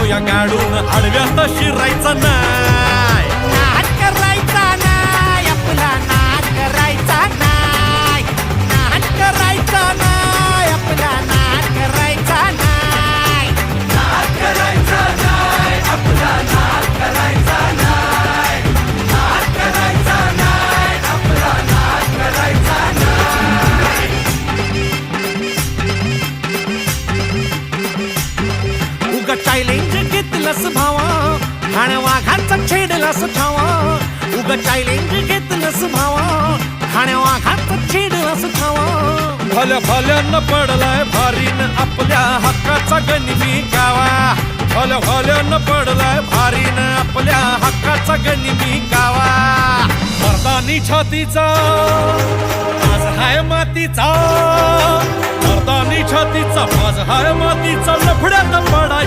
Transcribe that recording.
घेऊया गाडून आडव्यात शिरायचा नाही. नाद करायचा नाही आपला, नाद करायचा नाही, नाद करायचा नाही आपला, नाद करायचा नाही, नाद करायचा नाही आपला, नाद करायचा नाही, नाद करायचा नाही आपला, नाद करायचा नाही. उगा चॅलेंज घेतलंस भावा, ठाण्या वाघाचा छेडलास ठावा. उगा चॅलेंज घेतलंस भावा, ठाण्या वाघाचा छेडलास ठावा. भल्या भल्यानं पडलाय भारीन आपल्या हक्काचा गनिमी गावा. भल्या भल्यानं पडलाय भारीन आपल्या हक्काचा गनिमी गावा. मर्दानी छातीचा आज हाय मातीचा, मर्दानी छातीचा आज हाय मातीचा, लफड्यात पडाय